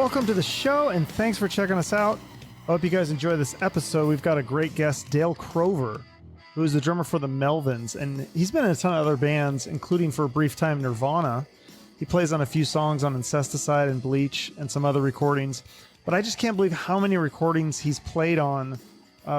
Welcome to the show, and thanks for checking us out. I hope you guys enjoy this episode. We've got a great guest, Dale Crover, who is the drummer for the Melvins, and he's been in a ton of other bands, including for a brief time Nirvana. He plays on a few songs on Incesticide and Bleach and some other recordings, but I just can't believe how many recordings he's played on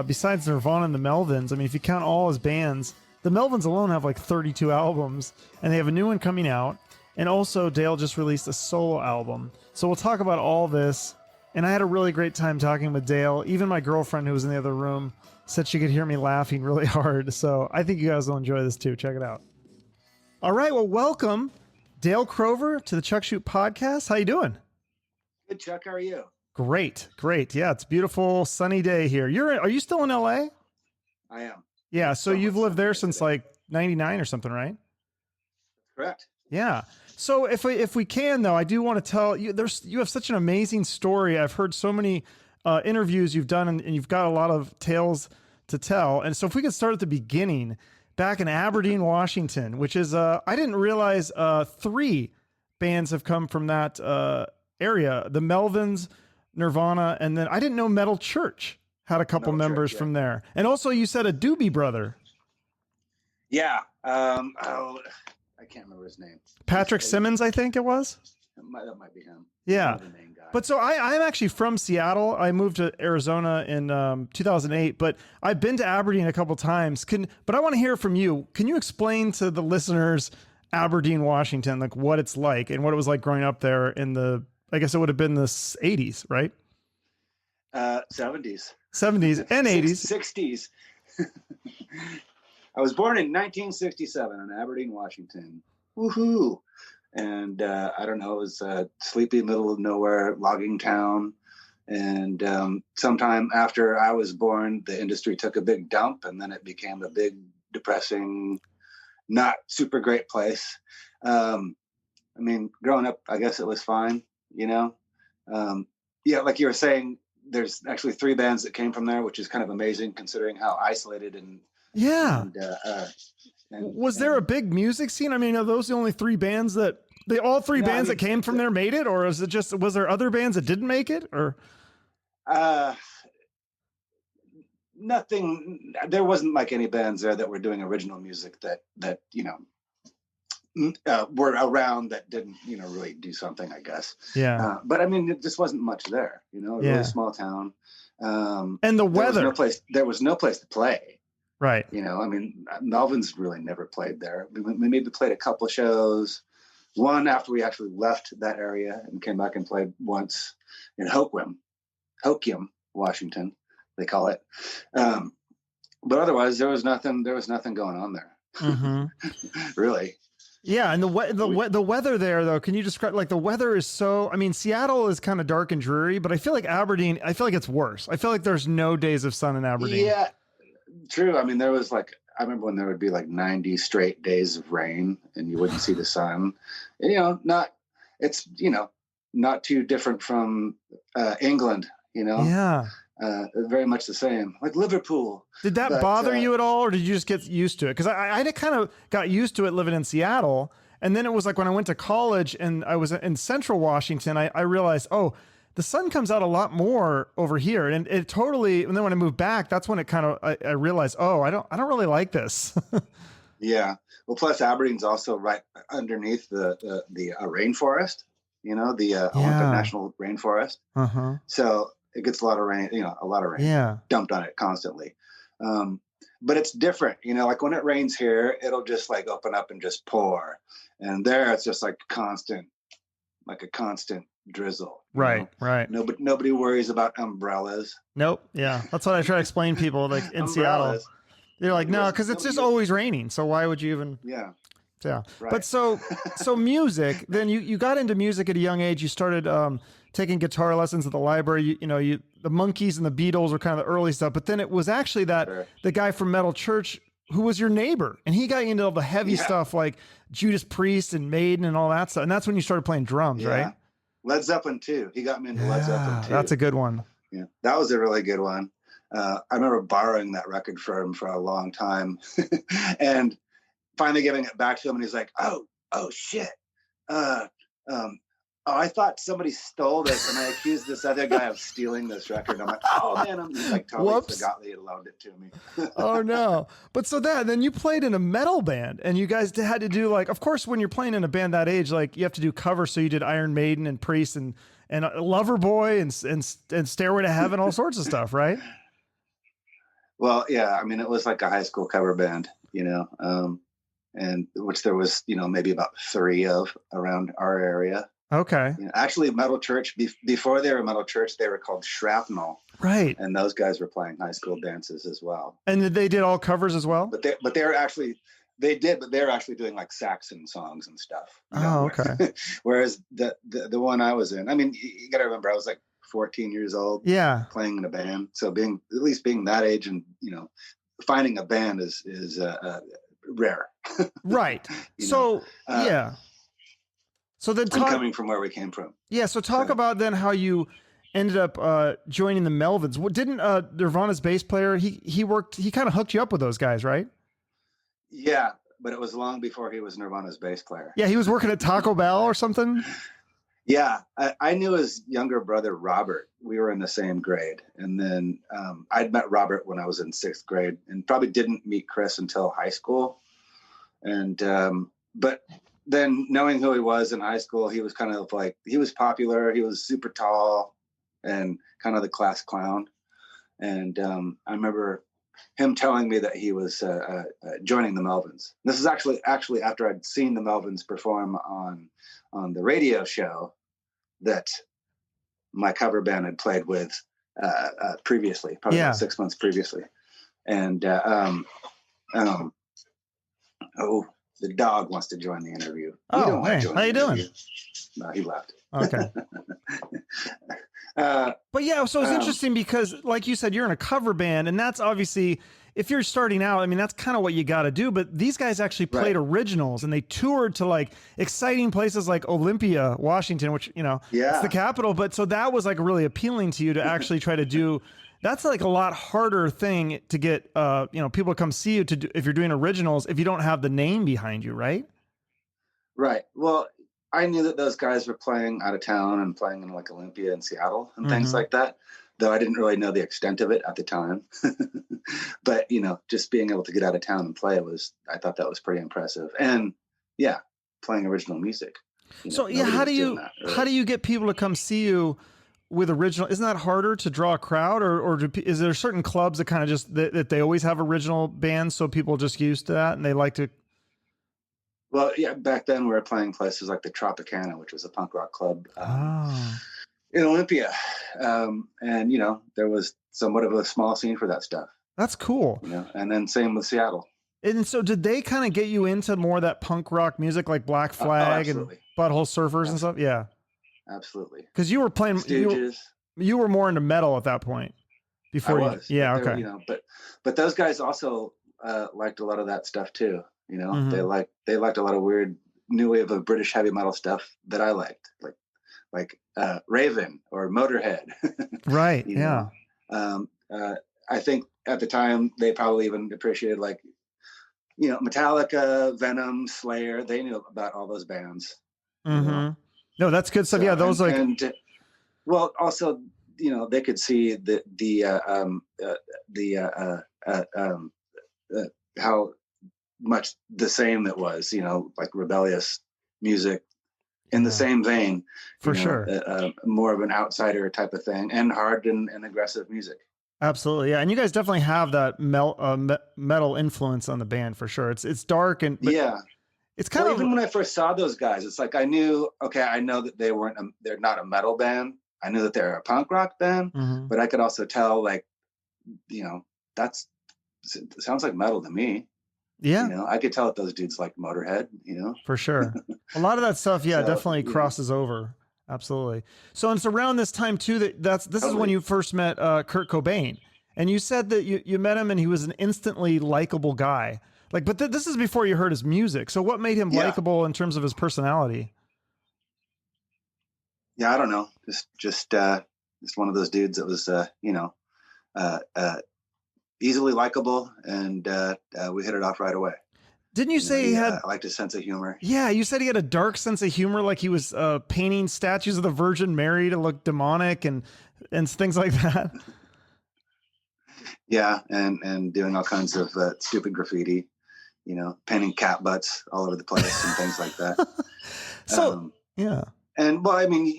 besides Nirvana and the Melvins. I mean, if you count all his bands, the Melvins alone have like 32 albums, and they have a new one coming out. And also, Dale just released a solo album. So we'll talk about all this. And I had a really great time talking with Dale. Even my girlfriend, who was in the other room, said she could hear me laughing really hard. So I think you guys will enjoy this too. Check it out. All right. Well, welcome, Dale Crover, to the Chuck Shoot Podcast. How you doing? Good, Chuck. How are you? Great. Yeah, it's a beautiful sunny day here. Are you still in LA? I am. Yeah. So you've lived there since like 99 or something, right? Correct. Yeah. So if we can, though, I do want to tell you, you have such an amazing story. I've heard so many interviews you've done, and you've got a lot of tales to tell. And so if we could start at the beginning, back in Aberdeen, Washington, which is, I didn't realize 3 bands have come from that area. The Melvins, Nirvana, and then I didn't know Metal Church had a couple members from there. And also you said a Doobie Brother. Yeah. I can't remember his name. Patrick Simmons, I think it was. That might be him. Yeah. The main guy. But so I'm actually from Seattle. I moved to Arizona in 2008, but I've been to Aberdeen a couple times. But I want to hear from you. Can you explain to the listeners Aberdeen, Washington, like what it's like and what it was like growing up there in I guess it would have been the 80s, right? 70s. 70s and 80s. 60s. I was born in 1967 in Aberdeen, Washington. Woohoo! And I don't know, it was a sleepy middle of nowhere logging town. And sometime after I was born, the industry took a big dump, and then it became a big, depressing, not super great place. I mean, growing up, I guess it was fine, you know? Yeah, like you were saying, there's actually 3 bands that came from there, which is kind of amazing considering how isolated and was there a big music scene? I mean, are those the only 3 bands that bands that came from there made it, or was there other bands that didn't make it, or? Nothing. There wasn't like any bands there that were doing original music that you know were around that didn't really do something, I guess. Yeah. But I mean, it just wasn't much there. A really small town. And the weather. There was no place to play. Right. I mean, Melvins really never played there. We maybe played a couple of shows. One after we actually left that area and came back and played once in Hoquiam, Washington, they call it. But otherwise, there was nothing going on there. Mm-hmm. Really. Yeah, and the weather there, though, can you describe, like, the weather is so, I mean, Seattle is kind of dark and dreary, but I feel like Aberdeen, it's worse. I feel like there's no days of sun in Aberdeen. Yeah. True. I mean, there was I remember when there would be like 90 straight days of rain and you wouldn't see the sun. And, not too different from England, Yeah. Very much the same, like Liverpool. Did that bother you at all, or did you just get used to it? Because I kind of got used to it living in Seattle. And then it was like when I went to college and I was in Central Washington, I realized, the sun comes out a lot more over here, and it totally. And then when I moved back, that's when it kind of I realized, I don't really like this. Yeah. Well, plus Aberdeen's also right underneath the rainforest. The Olympic National Rainforest. Uh-huh. So it gets a lot of rain. Dumped on it constantly. But it's different. Like when it rains here, it'll just like open up and just pour, and there it's just like a constant drizzle. Right. Nobody worries about umbrellas. Nope. Yeah, that's what I try to explain to people. Like in Seattle, they're like, no, because it's just always raining. So why would you even? Yeah. Yeah. Right. But so music. Then you got into music at a young age. You started taking guitar lessons at the library. The Monkees and the Beatles were kind of the early stuff. But then it was actually the guy from Metal Church who was your neighbor, and he got you into all the heavy stuff like Judas Priest and Maiden and all that stuff. And that's when you started playing drums, right? Led Zeppelin too. He got me into Led Zeppelin too. That's a good one. Yeah, that was a really good one. I remember borrowing that record from him for a long time, and finally giving it back to him, and he's like, "Oh shit, oh, I thought somebody stole this, and I accused this other guy of stealing this record. I'm like, oh man, I'm like totally Whoops. forgot they had loaned it to me. Oh no. But so then you played in a metal band, and you guys had to do, like, of course, when you're playing in a band that age, like, you have to do covers. So you did Iron Maiden and Priest and Loverboy and Stairway to Heaven, all sorts of stuff, right? Well, yeah, I mean, it was like a high school cover band, you know, and which there was, you know, maybe about 3 of around our area. Okay. You know, actually, Metal Church, before they were Metal Church, they were called Shrapnel. Right. And those guys were playing high school dances as well. And they did all covers as well? But they're actually doing like Saxon songs and stuff. You know? Oh, okay. Whereas the one I was in, I mean, you got to remember, I was like 14 years old. Yeah. Playing in a band. So being that age and, you know, finding a band is rare. Right. So, yeah. So then coming from where we came from. Yeah. So talk about then how you ended up joining the Melvins. Didn't Nirvana's bass player, he kind of hooked you up with those guys, right? Yeah, but it was long before he was Nirvana's bass player. Yeah, he was working at Taco Bell or something. Yeah, I knew his younger brother, Robert. We were in the same grade. And then I'd met Robert when I was in 6th grade and probably didn't meet Krist until high school. And, but then knowing who he was in high school, he was kind of like, he was popular. He was super tall and kind of the class clown. And I remember him telling me that he was joining the Melvins. This is actually after I'd seen the Melvins perform on the radio show that my cover band had played with previously, probably about 6 months previously. And the dog wants to join the interview. Oh, hey, how you doing? No, he left. Okay. But yeah, so it's interesting because, like you said, you're in a cover band, and that's obviously, if you're starting out, I mean, that's kind of what you got to do. But these guys actually played originals, and they toured to like exciting places like Olympia, Washington, which, you know, it's the capital. But so that was like really appealing to you to actually try to do. That's like a lot harder thing to get, you know, people to come see you to do, if you're doing originals, if you don't have the name behind you, right? Right. Well, I knew that those guys were playing out of town and playing in like Olympia and Seattle and things like that, though I didn't really know the extent of it at the time. But, you know, just being able to get out of town and play I thought that was pretty impressive. And yeah, playing original music. You know, so yeah, how do you get people to come see you with original? Isn't that harder to draw a crowd, or is there certain clubs that kind of just that they always have original bands, so people just used to that and they like to? Well, yeah, back then we were playing places like the Tropicana, which was a punk rock club in Olympia, and you know, there was somewhat of a small scene for that stuff. That's cool. You know, and then same with Seattle. And so, did they kind of get you into more of that punk rock music, like Black Flag and Butthole Surfers and stuff? Yeah. Absolutely. Because you were playing Stooges. You were more into metal at that point. Before I was. Yeah, okay. You know, but those guys also liked a lot of that stuff too. You know, they liked a lot of weird new wave of British heavy metal stuff that I liked, like Raven or Motorhead. Right. Yeah. I think at the time they probably even appreciated, like, you know, Metallica, Venom, Slayer. They knew about all those bands. You know? No, that's good stuff. So, yeah, those well, also, you know, they could see how much the same it was, you know, like rebellious music in the same vein, for sure, more of an outsider type of thing, and hard and aggressive music. Absolutely, yeah. And you guys definitely have that metal influence on the band for sure. It's dark and it's kind of, even when I first saw those guys, it's like I know that they're not a metal band. I knew that they're a punk rock band, but I could also tell, like, you know, it sounds like metal to me. Yeah. You know, I could tell that those dudes like Motorhead, you know. For sure. A lot of that stuff, definitely crosses over. Absolutely. So it's around this time too this is when you first met Kurt Cobain. And you said that you met him and he was an instantly likable guy. Like, but this is before you heard his music. So what made him likable in terms of his personality? Yeah, I don't know. Just one of those dudes that was you know, easily likable, and we hit it off right away. Didn't you say he had? I liked his sense of humor. Yeah, you said he had a dark sense of humor, like he was painting statues of the Virgin Mary to look demonic and things like that. Yeah, and doing all kinds of stupid graffiti, painting cat butts all over the place and things like that. So yeah. And well, I mean,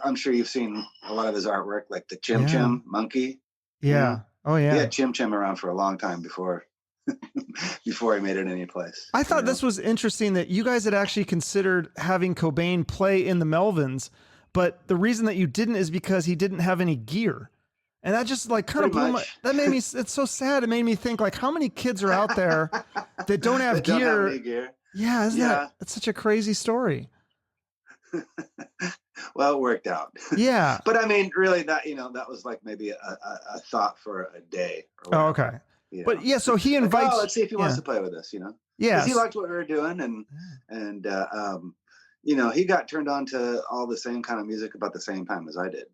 I'm sure you've seen a lot of his artwork, like the Chim Chim monkey. Yeah. Oh yeah. He had Chim Chim around for a long time before before he made it any place. I thought this was interesting that you guys had actually considered having Cobain play in the Melvins, but the reason that you didn't is because he didn't have any gear. And that just like kind of blew my, that made me, it's so sad. It made me think like how many kids are out there that don't have gear. Don't have any gear. Yeah. That's such a crazy story. Well, it worked out. Yeah. But I mean, really that was like maybe a thought for a day. Oh, okay. But yeah, so he invites. Let's see if he wants to play with us. Yeah, because he liked what we were doing, and he got turned on to all the same kind of music about the same time as I did.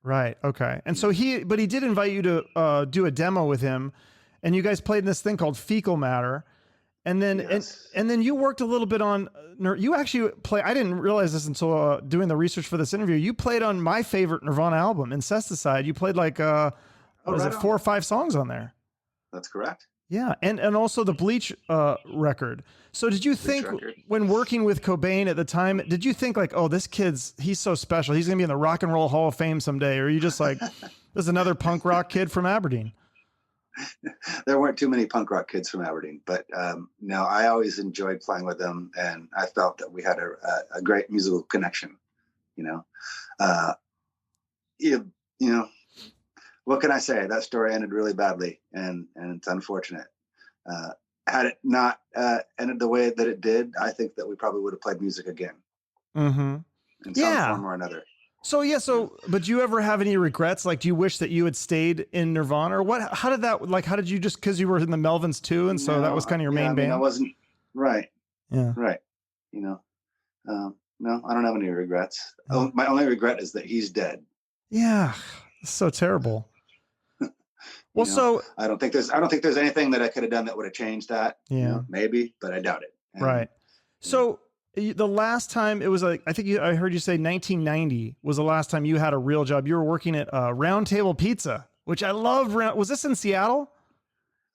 Right. Okay. And so he did invite you to do a demo with him, and you guys played in this thing called Fecal Matter, and then and then you worked a little bit on. You actually play. I didn't realize this until doing the research for this interview. You played on my favorite Nirvana album, Incesticide. You played like 4 or 5 songs on there. That's correct. Yeah, and also the Bleach record. So did you think when working with Cobain at the time, did you think like, oh, he's so special. He's going to be in the Rock and Roll Hall of Fame someday? Or are you just like, there's another punk rock kid from Aberdeen? There weren't too many punk rock kids from Aberdeen, but no, I always enjoyed playing with them, and I felt that we had a great musical connection. What can I say? That story ended really badly, and it's unfortunate. Had it not ended the way that it did, I think that we probably would have played music again. Mm-hmm. In some form or another. So, but do you ever have any regrets? Like, do you wish that you had stayed in Nirvana, or what? How did that? Like, how did you just because you were in the Melvins too, and so that was kind of your main band? I wasn't right. Yeah. Right. No, I don't have any regrets. Oh, my only regret is that he's dead. Yeah, it's so terrible. Well, so I don't think there's anything that I could have done that would have changed that. Yeah, maybe, but I doubt it. Right. So the last time it was like, I heard you say 1990 was the last time you had a real job. You were working at Round Table Pizza, which I loved. Was this in Seattle?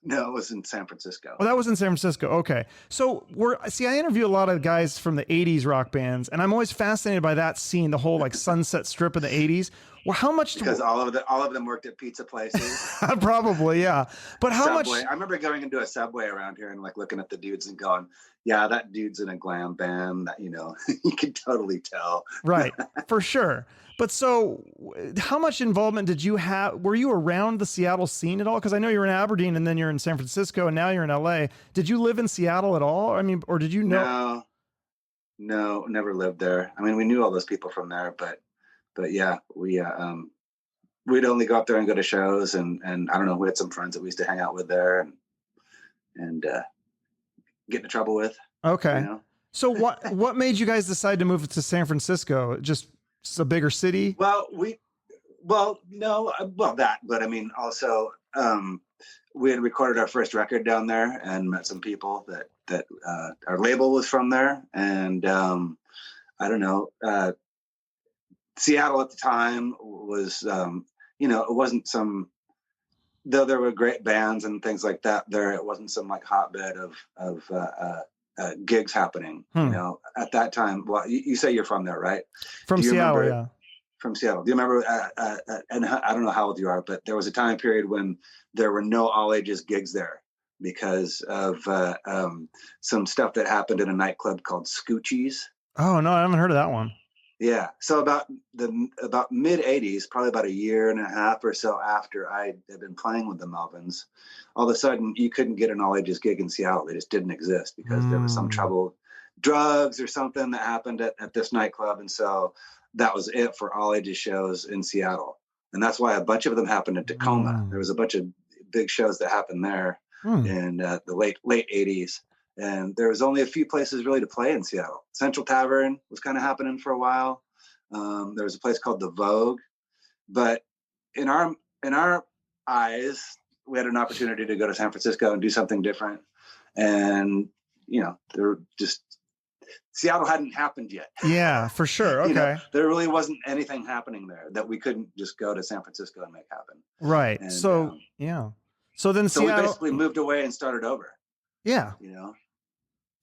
No, it was in San Francisco. Oh, that was in San Francisco. Okay. So I interview a lot of guys from the 80s rock bands, and I'm always fascinated by that scene, the whole like Sunset Strip of the 80s. Well, how much? Because all of them worked at pizza places. Probably, yeah. But how much? I remember going into a Subway around here and like looking at the dudes and going, "Yeah, that dude's in a glam band." That you can totally tell. Right, for sure. But so, how much involvement did you have? Were you around the Seattle scene at all? Because I know you're in Aberdeen, and then you're in San Francisco, and now you're in LA. Did you live in Seattle at all? I mean, or did you know? No, never lived there. I mean, we knew all those people from there, but yeah, we'd only go up there and go to shows, and I don't know, we had some friends that we used to hang out with there and get into trouble with. Okay. So what made you guys decide to move to San Francisco? Just a bigger city? But I mean, also, we had recorded our first record down there and met some people that our label was from there. And I don't know, Seattle at the time was, it wasn't though there were great bands and things like that there, it wasn't some like hotbed of gigs happening, at that time. Well, you say you're from there, right? From Seattle, yeah. From Seattle. Do you remember, and I don't know how old you are, but there was a time period when there were no all ages gigs there because of some stuff that happened in a nightclub called Scoochie's. Oh, no, I haven't heard of that one. Yeah. So about mid 80s, probably about a year and a half or so after I had been playing with the Melvins, all of a sudden you couldn't get an all ages gig in Seattle. They just didn't exist because there was some trouble, drugs or something that happened at this nightclub. And so that was it for all ages shows in Seattle. And that's why a bunch of them happened in Tacoma. There was a bunch of big shows that happened there in the late 80s. And there was only a few places really to play in Seattle. Central Tavern was kind of happening for a while. There was a place called the Vogue, but in our eyes, we had an opportunity to go to San Francisco and do something different. And they're just, Seattle hadn't happened yet. Yeah, for sure. Okay. There really wasn't anything happening there that we couldn't just go to San Francisco and make happen. Right. And, so so then so Seattle, we basically moved away and started over. Yeah.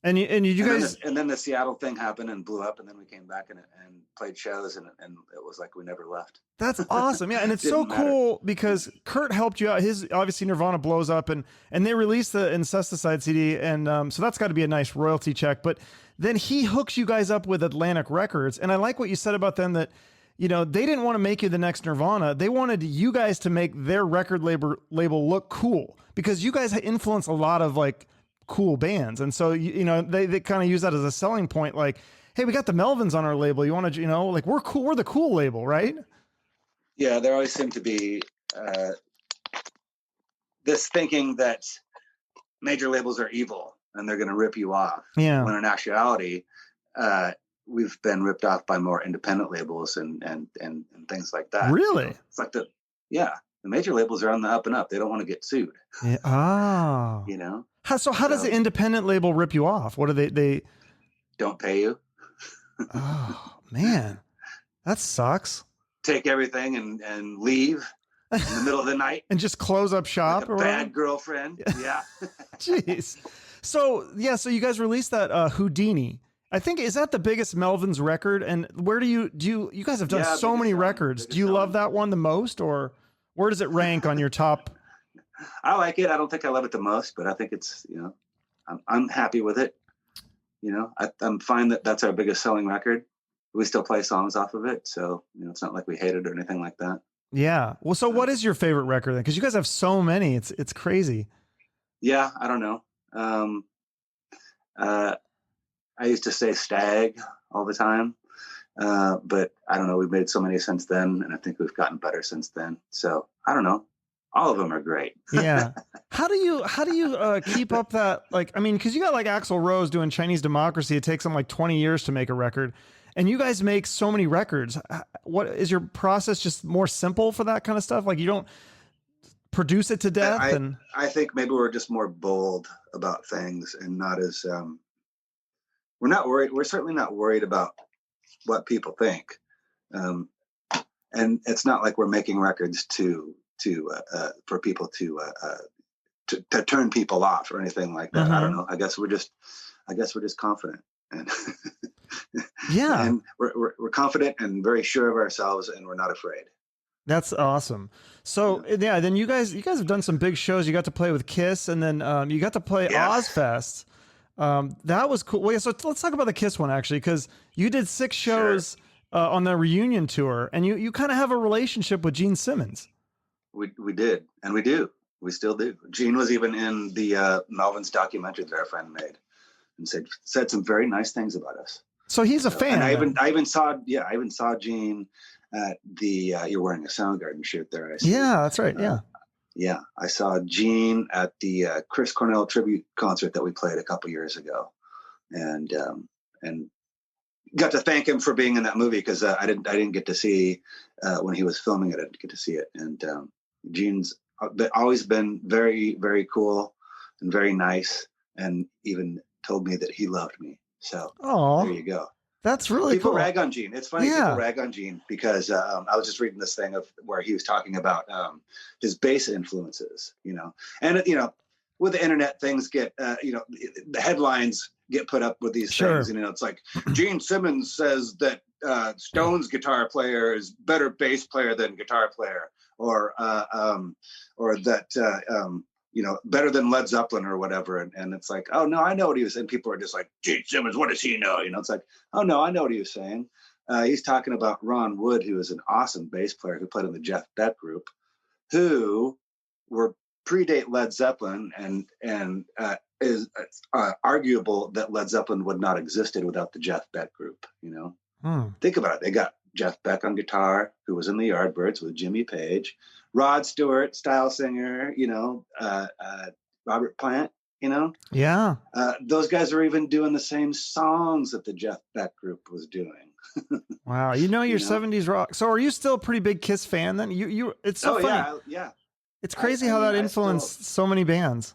And then the Seattle thing happened and blew up, and then we came back and played shows, and it was like we never left. That's awesome. Yeah, and it's so cool because Kurt helped you out. His obviously Nirvana blows up, and they released the Incesticide CD, and so that's got to be a nice royalty check. But then he hooks you guys up with Atlantic Records, and I like what you said about them, that they didn't want to make you the next Nirvana. They wanted you guys to make their record label look cool, because you guys influence a lot of like cool bands, and so they kind of use that as a selling point, like, hey, we got the Melvins on our label, you want to like, we're cool, we're the cool label, right? Yeah, there always seemed to be this thinking that major labels are evil and they're going to rip you off, when in actuality we've been ripped off by more independent labels and things like that. Really? It's like the major labels are on the up and up. They don't want to get sued. How does the independent label rip you off? What do they don't pay you? Oh man, that sucks. Take everything and leave in the middle of the night and just close up shop. Like a bad girlfriend. Yeah. Jeez. So you guys released that Houdini. I think, is that the biggest Melvins record? And where do you guys have done so many records? Do you love that one the most, or where does it rank on your top? I like it. I don't think I love it the most, but I think it's, I'm happy with it. I'm fine that that's our biggest selling record. We still play songs off of it. So, it's not like we hate it or anything like that. Yeah. Well, so what is your favorite record then? Because you guys have so many. It's crazy. Yeah, I don't know. I used to say Stag all the time. But I don't know. We've made so many since then, and I think we've gotten better since then. So I don't know. All of them are great. Yeah. How do you keep up that, like, I mean, because you got like Axl Rose doing Chinese Democracy. It takes them like 20 years to make a record, and you guys make so many records. What is your process? Just more simple for that kind of stuff? Like, you don't produce it to death? I think maybe we're just more bold about things and not as we're not worried. We're certainly not worried about what people think, and it's not like we're making records for people to turn people off or anything like that. I don't know. I guess we're just confident, and and we're confident and very sure of ourselves, and we're not afraid. That's awesome. So then you guys have done some big shows. You got to play with Kiss, and then you got to play Ozzfest. That was cool. Well, so let's talk about the Kiss one, actually, because you did 6 shows on the reunion tour, and you kind of have a relationship with Gene Simmons. We did, and we do. We still do. Gene was even in the Melvins documentary that our friend made, and said some very nice things about us. So he's a fan. And I even saw Gene at the you're wearing a Soundgarden shirt there. I see. Yeah, that's right. Yeah, I saw Gene at the Chris Cornell tribute concert that we played a couple years ago, and got to thank him for being in that movie, because I didn't get to see when he was filming it. I didn't get to see it, and Gene's always been very, very cool and very nice, and even told me that he loved me. So there you go. That's really people cool. rag on Gene. It's funny, people rag on Gene because I was just reading this thing of where he was talking about his bass influences, and with the internet, things get the headlines get put up with these things, and it's like Gene Simmons says that Stone's guitar player is better bass player than guitar player, or that better than Led Zeppelin or whatever. And it's like, oh no, I know what he was saying. People are just like, Gene Simmons, what does he know? It's like, oh no, I know what he was saying. He's talking about Ron Wood, who is an awesome bass player who played in the Jeff Beck group, who were predate Led Zeppelin, and is arguable that Led Zeppelin would not have existed without the Jeff Beck group. Think about it. They got Jeff Beck on guitar, who was in the Yardbirds with Jimmy Page, Rod Stewart, style singer, Robert Plant, those guys are even doing the same songs that the Jeff Beck group was doing. Wow. Your 70s rock. So are you still a pretty big Kiss fan then? It's so funny. Yeah. It's crazy how that influenced so many bands.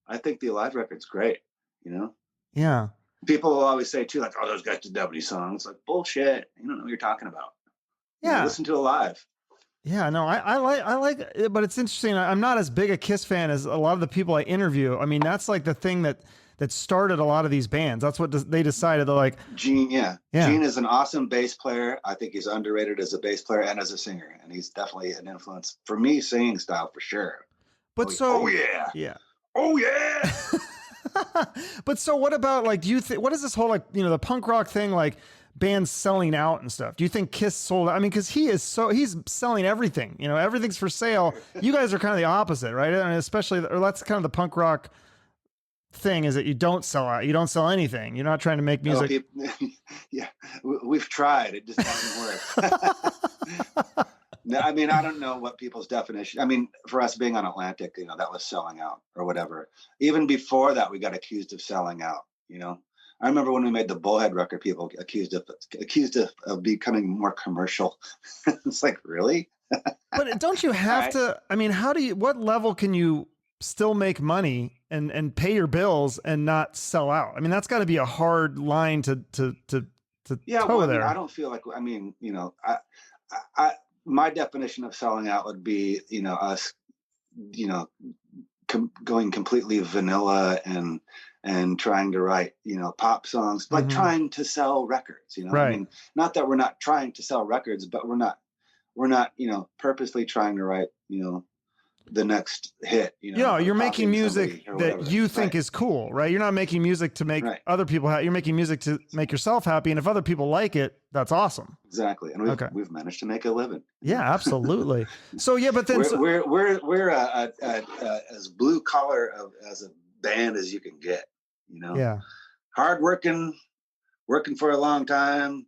I think the Alive record's great, Yeah. People will always say too, like, oh, those guys did that many songs. Like, bullshit. You don't know what you're talking about. Yeah. Listen to it live. Yeah, no, I like it, but it's interesting. I'm not as big a Kiss fan as a lot of the people I interview. I mean, that's like the thing that started a lot of these bands. That's what they decided. They're like, Gene, Gene is an awesome bass player. I think he's underrated as a bass player and as a singer, and he's definitely an influence for me, singing style for sure. But oh yeah. But so what about, like, do you think, what is this whole, like, you know, the punk rock thing, like bands selling out and stuff? Do you think Kiss sold out? I mean, because he's selling everything, you know, everything's for sale. You guys are kind of the opposite, right? And especially, or that's kind of the punk rock thing, is that you don't sell out, you don't sell anything, you're not trying to make music. Yeah, we've tried, it just doesn't work. No, I mean, I don't know what people's definition. I mean, for us being on Atlantic, you know, that was selling out or whatever. Even before that, we got accused of selling out. You know, I remember when we made the Bullhead record, people accused of becoming more commercial. It's like, really? But don't you have to? I mean, what level can you still make money and pay your bills and not sell out? I mean, that's got to be a hard line to toe there. I don't feel like. I mean, you know, my definition of selling out would be, you know, us, you know, going completely vanilla and trying to write, you know, pop songs, like trying to sell records, you know. Right. I mean, not that we're not trying to sell records, but we're not, you know, purposely trying to write, you know, the next hit, you know. Yeah, you're making music that you think is cool, right? You're not making music to make other people happy. You're making music to make yourself happy, and if other people like it, that's awesome. Exactly, and we've managed to make a living. Yeah, absolutely. So yeah, but then we're as blue collar as a band as you can get, you know. Yeah, hard working for a long time.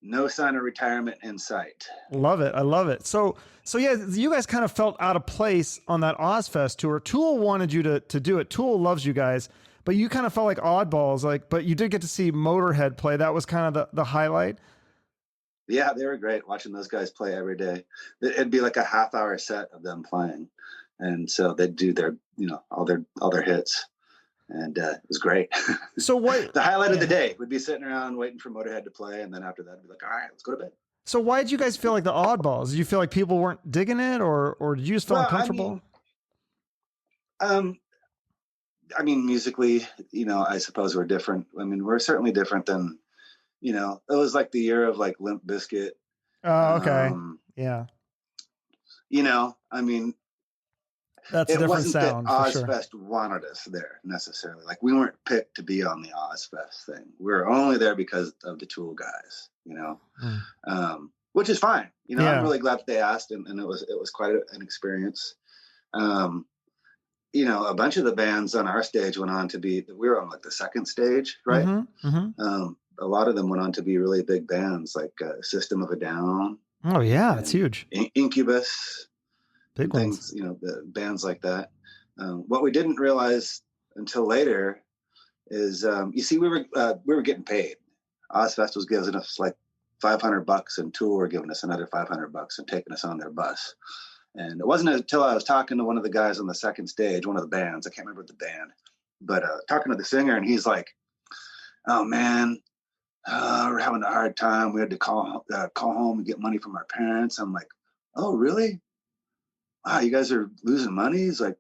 No sign of retirement in sight. Love it. I love it. So yeah, you guys kind of felt out of place on that Ozzfest tour. Tool wanted you to do it. Tool loves you guys, but you kind of felt like oddballs. Like, but you did get to see Motorhead play. That was kind of the highlight. Yeah, they were great. Watching those guys play every day. It'd be like a half-hour set of them playing, and so they'd do their, you know, all their hits. And it was great. So what the highlight of the day would be sitting around waiting for Motorhead to play, and then after that, I'd be like, all right, let's go to bed. So why did you guys feel like the oddballs? Did you feel like people weren't digging it, or did you just feel uncomfortable? I mean, musically, you know, I suppose we're different. I mean, we're certainly different than, you know, it was like the year of like Limp Bizkit. Oh, okay. Yeah. You know, I mean, that's a different sound. That Ozzfest wanted us there necessarily. Like, we weren't picked to be on the Ozzfest thing. We were only there because of the Tool guys, you know, which is fine. You know, I'm really glad that they asked, and it was quite an experience. You know, a bunch of the bands on our stage went on to be, we were on like the second stage, right? A lot of them went on to be really big bands, like System of a Down. Oh yeah, that's huge. Incubus. Big things, ones. you know, the bands like that. What we didn't realize until later is, you see, we were getting paid. Ozzfest was giving us like $500, and Tool were giving us another $500 and taking us on their bus. And it wasn't until I was talking to one of the guys on the second stage, one of the bands, I can't remember the band, but talking to the singer, and he's like, "Oh man, we're having a hard time. We had to call home and get money from our parents." I'm like, "Oh really? Wow, you guys are losing money?" He's like,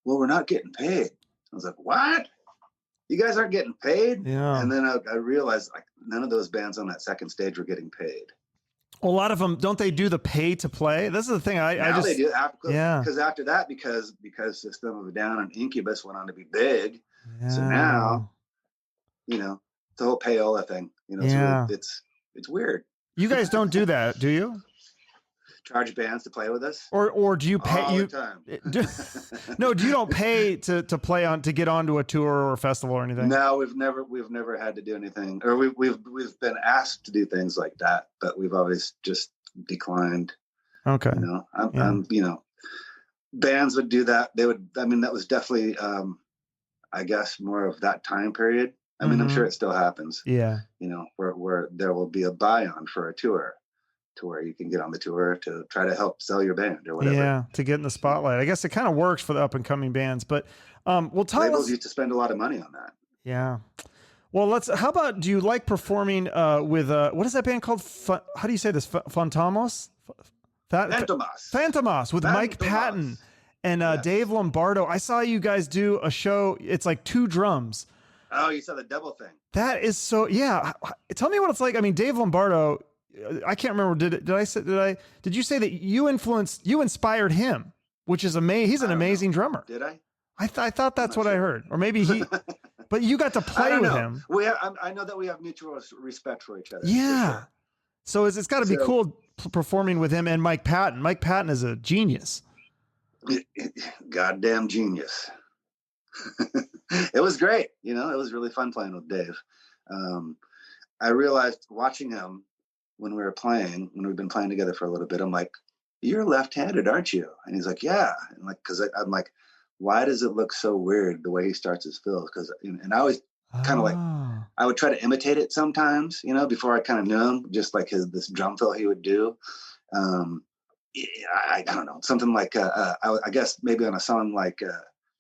"Well, we're not getting paid." I was like, "What? You guys aren't getting paid?" Yeah. And then I realized, like, none of those bands on that second stage were getting paid. Well, a lot of them, don't they do the pay to play? This is the thing. They do, because after that, because System of a Down and Incubus went on to be big. Yeah. So now, you know, the whole payola thing, you know, it's weird. You guys don't do that, do you? Charge bands to play with us, or do you pay all the time? No, you don't pay to play on, to get onto a tour or a festival or anything? No, we've never had to do anything, or we've been asked to do things like that, but we've always just declined. Okay. You know, I'm you know, bands would do that. They would. I mean, that was definitely, I guess, more of that time period. I mean, I'm sure it still happens. Yeah. You know, where there will be a buy-on for a tour, to where you can get on the tour to try to help sell your band or whatever. Yeah, to get in the spotlight. I guess it kind of works for the up and coming bands, but we'll talk. Labels used to spend a lot of money on that. Yeah. Well, how about, do you like performing with, what is that band called? How do you say this? Fantômas? Fantômas. Fantômas with Mike Patton and Yes. Dave Lombardo. I saw you guys do a show. It's like 2 drums. Oh, you saw the double thing. That is so, yeah. Tell me what it's like. I mean, Dave Lombardo, I can't remember. Did you say that you inspired him, which is amazing. He's an amazing drummer. Did I? I thought that's what I heard, or maybe but you got to play with him. I know that we have mutual respect for each other. Yeah. Sure. So it's got to be cool performing with him and Mike Patton. Mike Patton is a genius. Goddamn genius. It was great. It was really fun playing with Dave. I realized watching him when we've been playing together for a little bit, I'm like, you're left-handed, aren't you? And he's like, yeah. And I'm like, why does it look so weird the way he starts his fills? And I always kind of like, I would try to imitate it sometimes, before I kind of knew him, just like this drum fill he would do. I don't know, something like, I guess maybe on a song like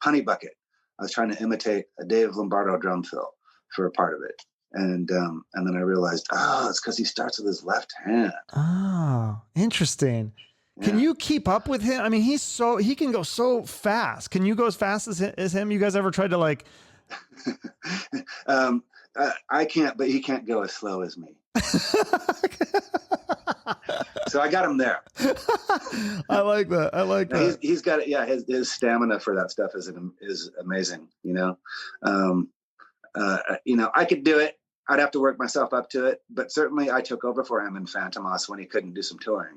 Honey Bucket, I was trying to imitate a Dave Lombardo drum fill for a part of it. And then I realized, it's because he starts with his left hand. Oh, interesting. Yeah. Can you keep up with him? I mean, he can go so fast. Can you go as fast as him? You guys ever tried to like? I can't, but he can't go as slow as me. So I got him there. I like that. He's got it. Yeah, his stamina for that stuff is amazing. I could do it. I'd have to work myself up to it, but certainly I took over for him in Fantômas when he couldn't do some touring.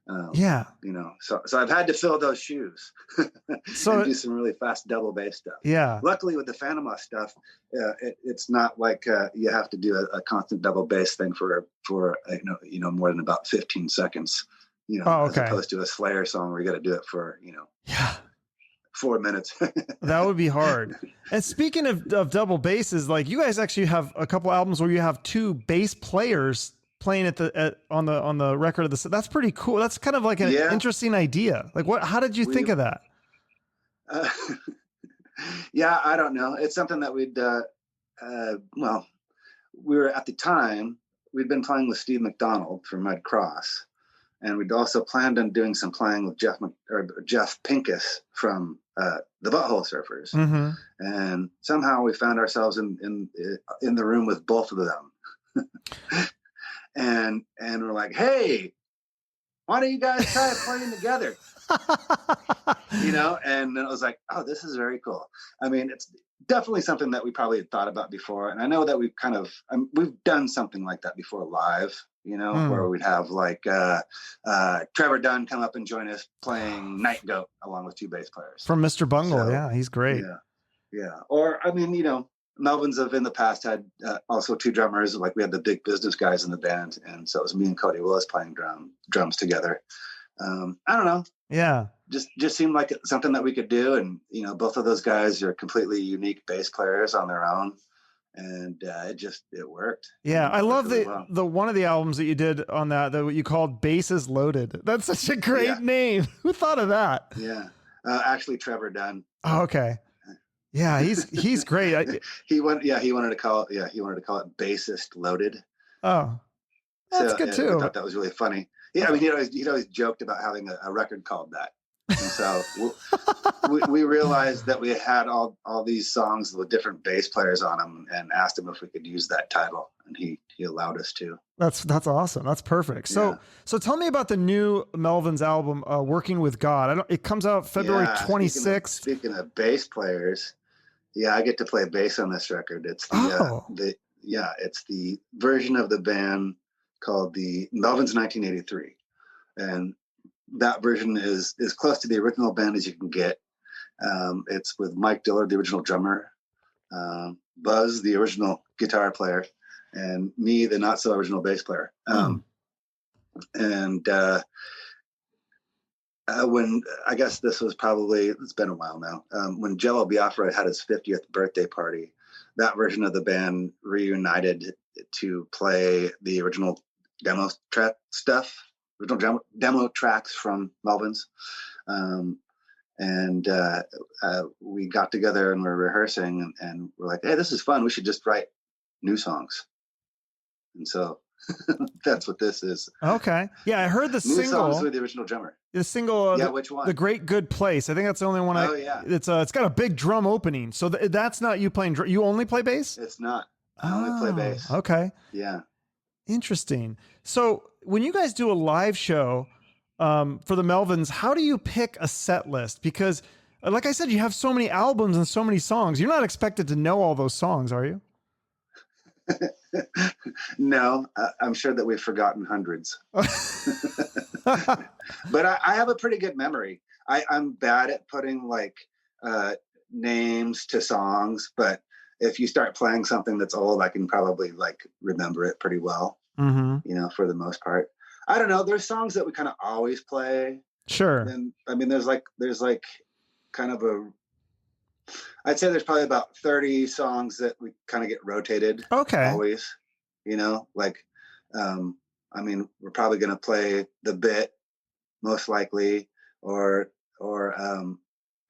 So I've had to fill those shoes and do some really fast double bass stuff. Yeah. Luckily with the Fantômas stuff, it's not like you have to do a constant double bass thing for more than about 15 seconds, as opposed to a Slayer song where you got to do it for, 4 minutes. That would be hard. And speaking of double basses, like you guys actually have a couple albums where you have 2 bass players playing on the record of the. That's pretty cool. That's kind of like an interesting idea. Like how did you think of that? Yeah, I don't know. It's something that we were at the time, we'd been playing with Steve McDonald from Redd Kross, and we'd also planned on doing some playing with Jeff Pincus from the Butthole Surfers. Mm-hmm. And somehow we found ourselves in the room with both of them. And we're like, hey, why don't you guys try playing together? And it was like, oh, this is very cool. I mean, it's definitely something that we probably had thought about before. And I know that we've done something like that before live, where we'd have like Trevor Dunn come up and join us playing Night Goat along with 2 bass players. From Mr. Bungle. So, yeah, he's great. Yeah. Or, I mean, Melvins have in the past had also 2 drummers. Like we had the big business guys in the band, and so it was me and Cody Willis playing drums together. I don't know. Yeah, just seemed like something that we could do, and both of those guys are completely unique bass players on their own, and it worked. Yeah, I love the one of the albums that you did on that what you called Bases Loaded. That's such a great name. Who thought of that? Yeah, actually Trevor Dunn. Oh, okay. Yeah, he's great. He wanted to call it Bassist Loaded. Oh, that's good too. I thought that was really funny. Yeah, I mean, he'd always joked about having a record called that. And so we realized that we had all these songs with different bass players on them, and asked him if we could use that title, and he allowed us to. That's awesome. That's perfect. So tell me about the new Melvins album, Working with God. It comes out February 26th. Speaking of bass players, I get to play bass on this record. It's it's the version of the band called the Melvins 1983, and that version is as close to the original band as you can get. It's with Mike Dillard, the original drummer, Buzz, the original guitar player, and me, the not so original bass player. When I guess this was it's been a while now, when Jello Biafra had his 50th birthday party, that version of the band reunited to play the original demo track stuff, original demo tracks from Melvins. And we got together and we're rehearsing, and we're like, hey, this is fun. We should just write new songs. And so that's what this is. Okay. Yeah, I heard the new single. songs with the original drummer. The single, which one? The Great Good Place. I think that's the only one. Yeah. It's got a big drum opening. So that's not you playing. You only play bass? It's not. I only play bass. Okay. Yeah. Interesting. So when you guys do a live show for the Melvins, how do you pick a set list? Because, like I said, you have so many albums and so many songs. You're not expected to know all those songs, are you? No, I'm sure that we've forgotten hundreds. But I have a pretty good memory. I'm bad at putting like names to songs, but if you start playing something that's old, I can probably like remember it pretty well, for the most part. I don't know. There's songs that we kind of always play. Sure. And I mean, there's like kind of I'd say there's probably about 30 songs that we kind of get rotated. Okay. Always, I mean, we're probably going to play The Bit most likely, or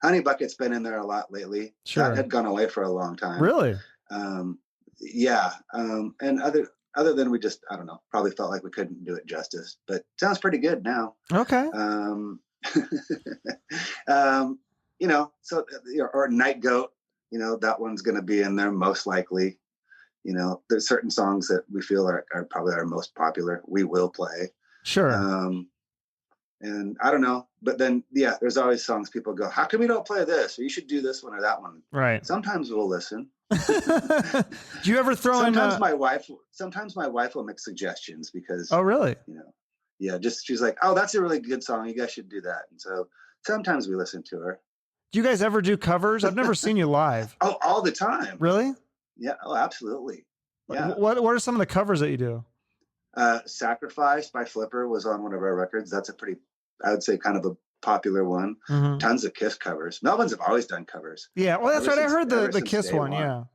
Honey Bucket's been in there a lot lately. Sure. That had gone away for a long time. Really? Yeah. And other than we just, I don't know, probably felt like we couldn't do it justice, but sounds pretty good now. Okay. Or Night Goat, that one's going to be in there most likely. There's certain songs that we feel are probably our most popular. We will play. Sure. And I don't know, but then, there's always songs people go, how come we don't play this? Or you should do this one or that one. Right. Sometimes we'll listen. Do you ever throw sometimes my wife will make suggestions because, oh, really? She's like, oh, that's a really good song. You guys should do that. And so sometimes we listen to her. Do you guys ever do covers? I've never seen you live. Oh, all the time. Really? Yeah. Oh, absolutely. Yeah. What are some of the covers that you do? Sacrifice by Flipper was on one of our records. That's I would say kind of a popular one. Mm-hmm. Tons of Kiss covers. Melvins have always done covers. Yeah. Well, that's right. I heard the Kiss one. Yeah.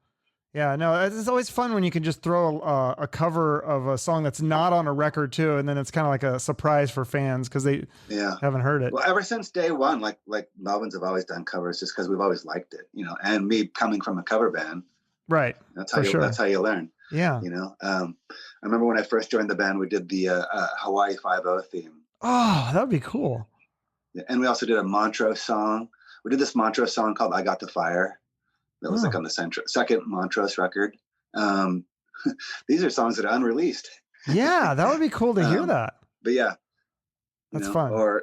Yeah. No, it's always fun when you can just throw a cover of a song that's not on a record too. And then it's kind of like a surprise for fans because they haven't heard it. Well, ever since day one, like Melvins have always done covers just because we've always liked it, and me coming from a cover band. Right. That's how you learn. Yeah. I remember when I first joined the band, we did the Hawaii 5-0 theme. Oh, that would be cool. Yeah, and we also did a Montrose song. We did this Montrose song called I Got the Fire. That was like on the second Montrose record. These are songs that are unreleased. Yeah, that would be cool to hear that. But yeah. That's fun. Or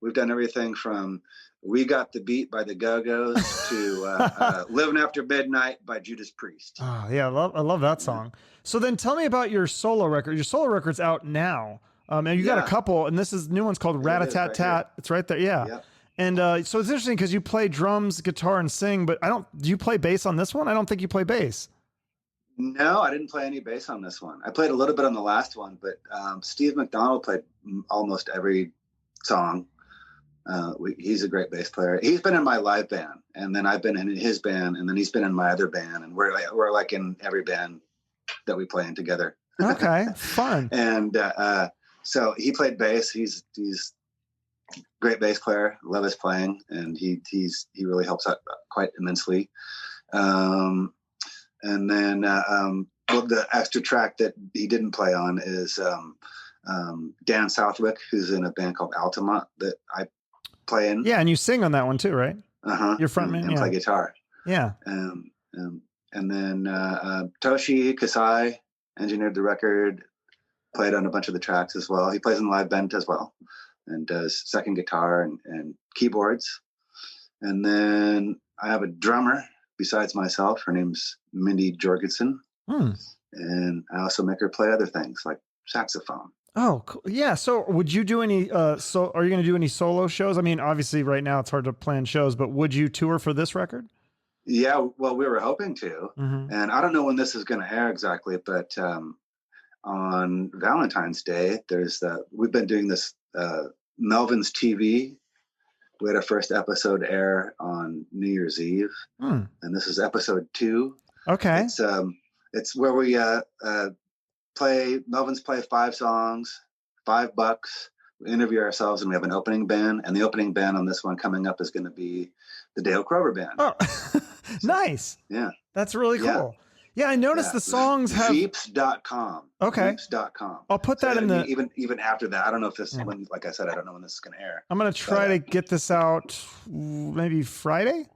we've done everything from We Got the Beat by the Go-Go's to Living After Midnight by Judas Priest. Oh, yeah, I love that song. So then tell me about your solo record. Your solo record's out now. And you got a couple, and this new one's called Rat-A-Tat-Tat. Right, it's right there. Yeah. Yep. And so it's interesting because you play drums, guitar, and sing, but do you play bass on this one? I don't think you play bass. No, I didn't play any bass on this one. I played a little bit on the last one, but Steve McDonald played almost every song. He's a great bass player. He's been in my live band, and then I've been in his band, and then he's been in my other band, and we're like in every band that we play in together. Okay, fun. And so he played bass. He's a great bass player. Love his playing, and he really helps out quite immensely. And then the extra track that he didn't play on is Dan Southwick, who's in a band called Altamont that I play in. Yeah, and you sing on that one too, right? You're frontman and play guitar. Yeah. And then Toshi Kasai engineered the record, played on a bunch of the tracks as well. He plays in the live band as well, and does second guitar and keyboards. And then I have a drummer besides myself. Her name's Mindy Jorgensen. And I also make her play other things like saxophone. Oh, cool. Yeah. So would you do any, are you going to do any solo shows? I mean, obviously right now it's hard to plan shows, but would you tour for this record? Yeah, well, we were hoping to, and I don't know when this is going to air exactly, but on Valentine's Day, we've been doing this Melvins TV. We had our first episode air on New Year's Eve, and this is episode 2. Okay, it's where we Melvins play 5 songs, $5. interview ourselves, and we have an opening band. And the opening band on this one coming up is going to be the Dale Crover Band. Oh, nice. Yeah. That's really cool. Yeah, I noticed the songs have Veeps.com. Okay. Veeps.com. I'll put that in the even after that. I don't know if this when, like I said, I don't know when this is going to air. I'm going to try to get this out maybe Friday.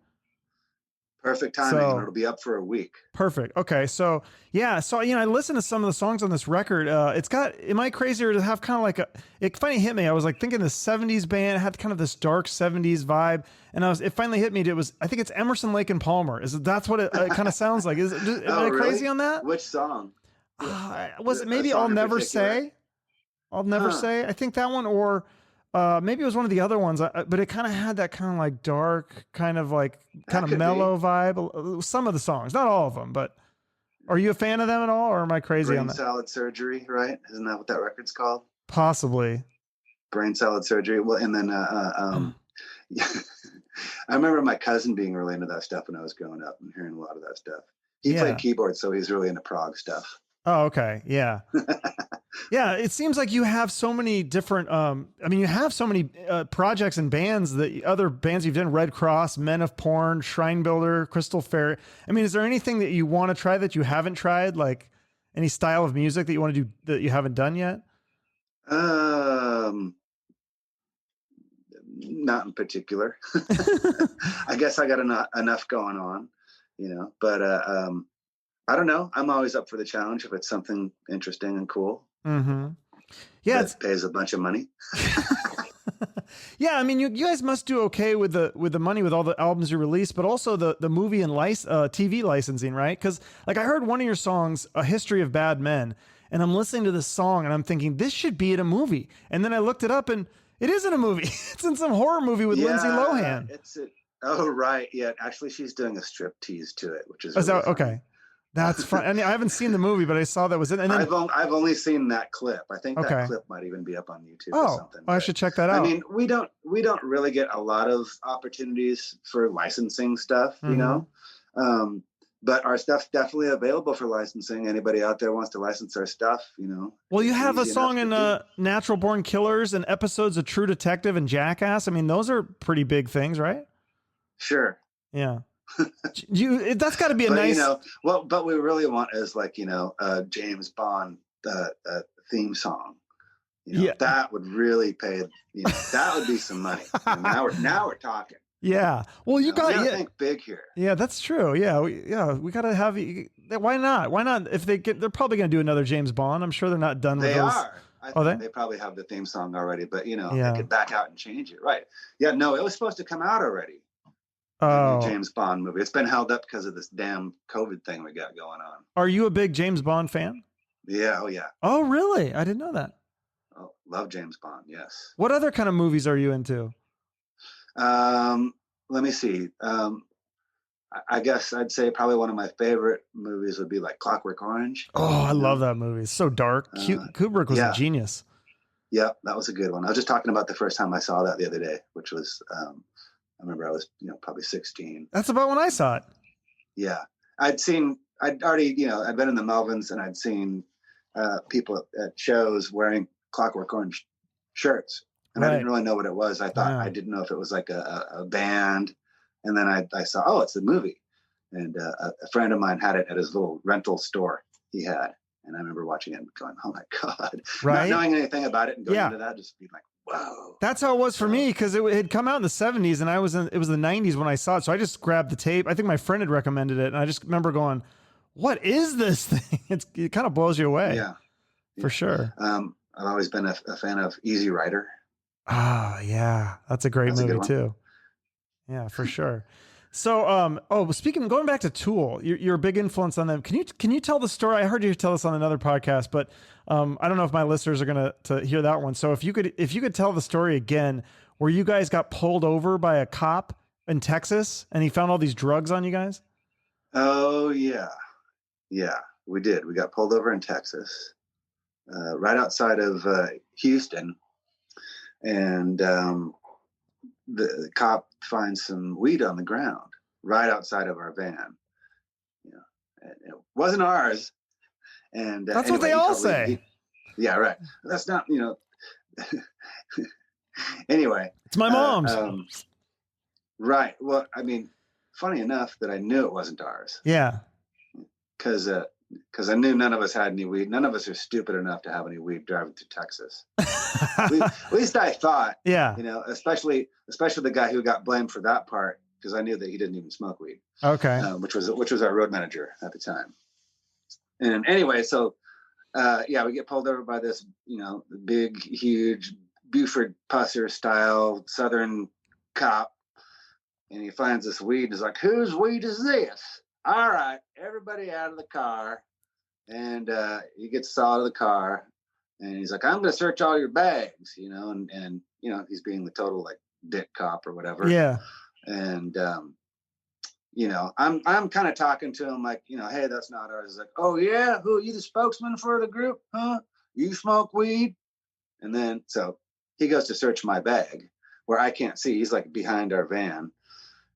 Perfect timing. So, it'll be up for a week. Perfect. Okay. So yeah. So, I listened to some of the songs on this record. It's got, am I crazier to have kind of like it finally hit me. I was like thinking the 70s band had kind of this dark 70s vibe. And it finally hit me. I think it's Emerson, Lake and Palmer. That's what it kind of sounds like. Am I crazy on that? Which song? Was it maybe I'll Never Say? I'll Never Say. I think that one, or maybe it was one of the other ones, but it kind of had that kind of like dark, kind of mellow vibe. Some of the songs, not all of them, but are you a fan of them at all, or am I crazy on that? Brain Salad Surgery, right? Isn't that what that record's called? Possibly. Brain Salad Surgery. Well, and then I remember my cousin being really into that stuff when I was growing up and hearing a lot of that stuff. He played keyboard, so he's really into prog stuff. Oh, okay. Yeah. Yeah. It seems like you have so many different, you have so many projects and bands, that other bands you've done, Redd Kross, Men of Porn, Shrinebuilder, Crystal Fairy. Is there anything that you want to try that you haven't tried? Like any style of music that you want to do that you haven't done yet? Not in particular. I guess I got enough going on, but, I don't know. I'm always up for the challenge if it's something interesting and cool. Mm-hmm. Yeah, it pays a bunch of money. Yeah, you guys must do okay with the money with all the albums you release, but also the movie and TV licensing, right? Because like I heard one of your songs, "A History of Bad Men," and I'm listening to this song and I'm thinking this should be in a movie, and then I looked it up and it isn't a movie. It's in some horror movie with Lindsay Lohan. Oh right, yeah. Actually, she's doing a strip tease to it, which is that okay? That's fun. I haven't seen the movie, but I saw that was it. And then, I've only seen that clip. I think that clip might even be up on YouTube or something. I should check that out. We don't really get a lot of opportunities for licensing stuff, but our stuff's definitely available for licensing. Anybody out there wants to license our stuff, Well, you have a song in Natural Born Killers and episodes of True Detective and Jackass. Those are pretty big things, right? Sure. Yeah. That's got to be a nice. What we really want is like a James Bond theme song. That would really pay. That would be some money. Now we're talking. Yeah. Well, you got to think big here. Yeah, that's true. Yeah, we got to have. Why not? Why not? If they're probably going to do another James Bond. I'm sure they're not done with those. They are. I think they probably have the theme song already, but they could back out and change it. Right. Yeah. No, it was supposed to come out already. James Bond movie. It's been held up because of this damn COVID thing we got going on. Are you a big James Bond fan? Yeah. Oh yeah. Oh really? I didn't know that. Oh, love James Bond. Yes. What other kind of movies are you into? Let me see. I guess I'd say probably one of my favorite movies would be like Clockwork Orange. Oh, I love that movie. It's so dark. Kubrick was a genius. Yeah, that was a good one. I was just talking about the first time I saw that the other day, which was I remember I was, probably 16. That's about when I saw it. Yeah. I'd been in the Melvins and I'd seen people at shows wearing Clockwork Orange shirts. And I didn't really know what it was. I didn't know if it was like a band. And then I saw, it's a movie. And a friend of mine had it at his little rental store he had. And I remember watching it and going, oh my God. Right. Not knowing anything about it and going into that, just being like, wow. That's how it was for me, because it had come out in the 70s and it was the 90s when I saw it. So I just grabbed the tape. I think my friend had recommended it. And I just remember going, what is this thing? It kind of blows you away. Yeah. For sure. I've always been a fan of Easy Rider. Ah, yeah. That's a great movie too. Yeah, for sure. So, going back to Tool, you're a big influence on them. Can you tell the story? I heard you tell this on another podcast, but I don't know if my listeners are going to hear that one. So if you could tell the story again, where you guys got pulled over by a cop in Texas and he found all these drugs on you guys. Oh yeah. Yeah, we did. We got pulled over in Texas, right outside of Houston. And the cop finds some weed on the ground right outside of our van. It wasn't ours. And that's what they all say. Yeah, right. That's not, Anyway, it's my mom's. Right. Well, I mean, funny enough that I knew it wasn't ours. Yeah. Because I knew none of us had any weed. None of us are stupid enough to have any weed driving to Texas. At least I thought. Yeah. Especially the guy who got blamed for that part, because I knew that he didn't even smoke weed. Okay. Which was our road manager at the time. And anyway, so we get pulled over by this, big, huge Buford Pusser style Southern cop, and he finds this weed and is like, "Whose weed is this?" All right, everybody out of the car. And he gets us all out of the car, and he's like, "I'm going to search all your bags," and he's being the total like dick cop or whatever. Yeah. And I'm kind of talking to him like, "Hey, that's not ours." He's like, "Oh yeah, who are you, the spokesman for the group? Huh? You smoke weed?" And then so he goes to search my bag where I can't see. He's like behind our van,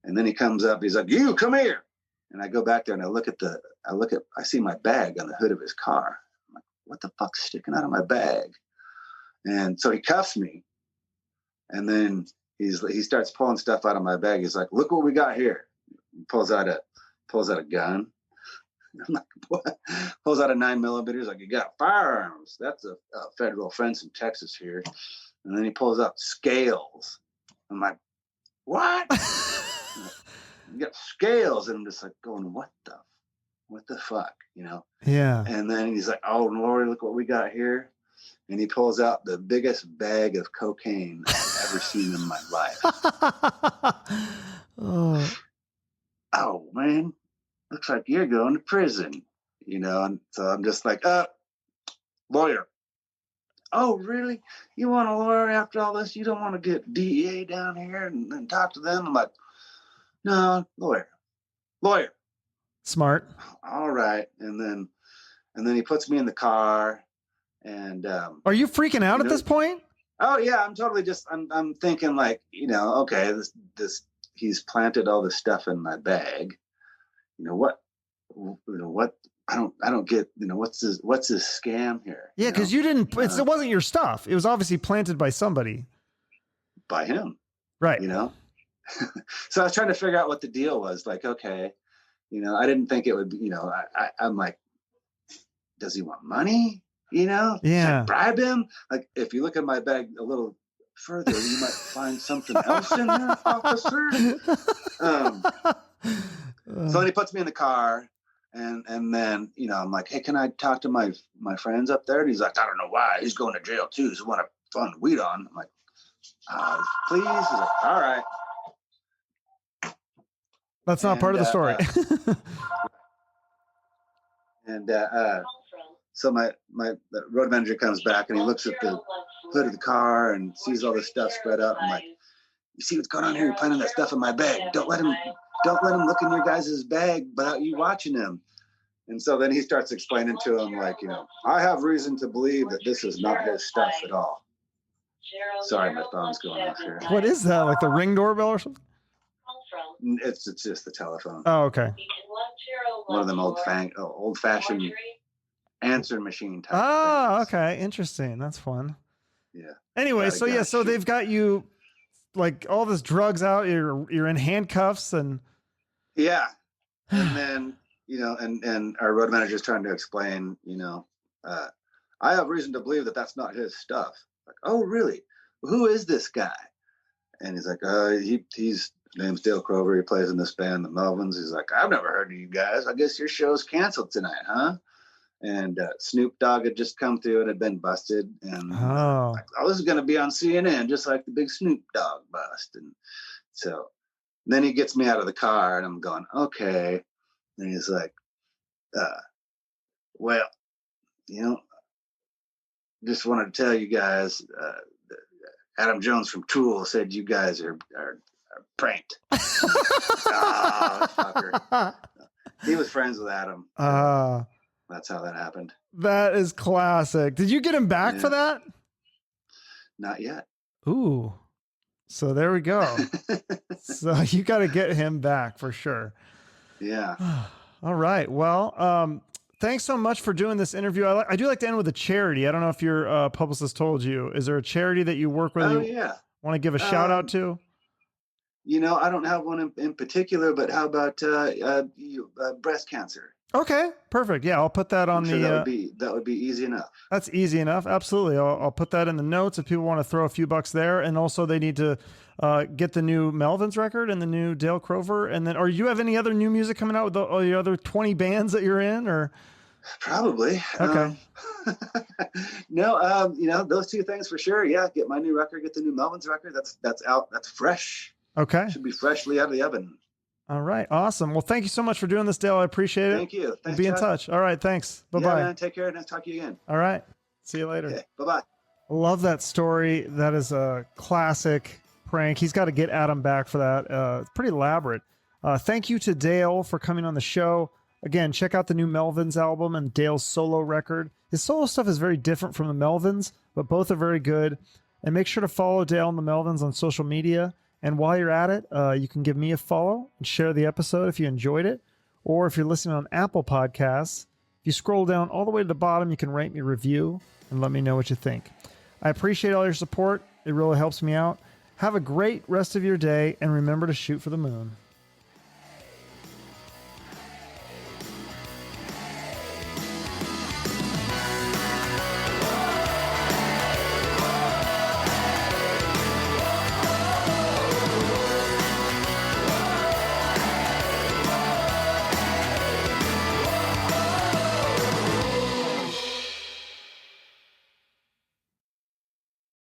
and then he comes up. He's like, "You come here." And I go back there and I see my bag on the hood of his car. I'm like, "What the fuck's sticking out of my bag?" And so he cuffs me, and then he starts pulling stuff out of my bag. He's like, "Look what we got here." He pulls out a gun. I'm like, "What?" Pulls out a 9mm. He's like, "You got firearms. That's a federal offense in Texas here." And then he pulls out scales. I'm like, "What?" You got scales, and I'm just like going, what the fuck, Yeah. And then he's like, "Oh Lord, look what we got here," and he pulls out the biggest bag of cocaine I've ever seen in my life. Oh man, looks like you're going to prison, And so I'm just like, lawyer. "Oh really? You want a lawyer after all this? You don't want to get DEA down here and talk to them?" I'm like, "No, lawyer. Smart. All right." And then he puts me in the car, and are you freaking out at this point? Oh yeah, I'm totally I'm thinking like, okay, this he's planted all this stuff in my bag. What I don't get, what's this scam here? Yeah, because you didn't it wasn't your stuff. It was obviously planted by somebody. By him. Right. So I was trying to figure out what the deal was. Like, okay, I didn't think it would be, I'm like, does he want money? Yeah. Should I bribe him? Like, if you look at my bag a little further, you might find something else in there, officer. So then he puts me in the car, and then, I'm like, "Hey, can I talk to my friends up there?" And he's like, "I don't know why. He's going to jail too. So want to fund weed on." I'm like, "Please." He's like, "All right." That's not part of the story. So the road manager comes back, and he looks at the hood of the car and sees all this stuff spread out. I'm like, "You see what's going on here? You're planting that stuff in my bag. Don't let him look in your guys' bag without you watching him." And so then he starts explaining to him like, "I have reason to believe that this is not his stuff at all." Sorry, my phone's going off here. What is that? Like the Ring doorbell or something? It's just the telephone. Oh, okay. One of them old-fashioned answer machine type. Oh, okay. Interesting. That's fun. Yeah. Anyway, so they've got you like all this drugs out. You're in handcuffs and. Yeah. And then, and our road manager is trying to explain, "I have reason to believe that that's not his stuff." Like, "Oh, really? Who is this guy?" And he's like, his name's Dale Crover. He plays in this band, the Melvins." He's like, "I've never heard of you guys. I guess your show's canceled tonight, huh?" And Snoop Dogg had just come through and had been busted. And like, "Oh, this is going to be on CNN, just like the big Snoop Dogg bust." And so then he gets me out of the car, and I'm going, okay. And he's like, "Well, just wanted to tell you guys, Adam Jones from Tool said you guys are pranked." Fucker. He was friends with Adam. That's how that happened. That is classic. Did you get him back for that? Not yet. Ooh. So there we go. So you got to get him back for sure. Yeah. All right. Well, thanks so much for doing this interview. I do like to end with a charity. I don't know if your publicist told you. Is there a charity that you work with? Oh, yeah. Want to give a shout out to? I don't have one in particular, but how about breast cancer? Okay, perfect. Yeah, I'll put that on that would be easy enough. That's easy enough. Absolutely. I'll put that in the notes if people want to throw a few bucks there. And also they need to get the new Melvins record and the new Dale Crover. And then, or you have any other new music coming out with all the other 20 bands that you're in, or? Probably. Okay. No, those two things for sure. Yeah. Get my new record, get the new Melvins record. That's out. That's fresh. Okay. Should be freshly out of the oven. All right. Awesome. Well, thank you so much for doing this, Dale. I appreciate it. Thank you. Thanks, we'll be in touch. All right. Thanks. Bye-bye. Yeah, man, take care. Nice to talk to you again. All right. See you later. Okay. Bye-bye. I love that story. That is a classic prank. He's got to get Adam back for that. It's pretty elaborate. Thank you to Dale for coming on the show. Again, check out the new Melvins album and Dale's solo record. His solo stuff is very different from the Melvins, but both are very good. And make sure to follow Dale and the Melvins on social media. And while you're at it, you can give me a follow and share the episode if you enjoyed it. Or if you're listening on Apple Podcasts, if you scroll down all the way to the bottom, you can rate me a review and let me know what you think. I appreciate all your support. It really helps me out. Have a great rest of your day, and remember to shoot for the moon.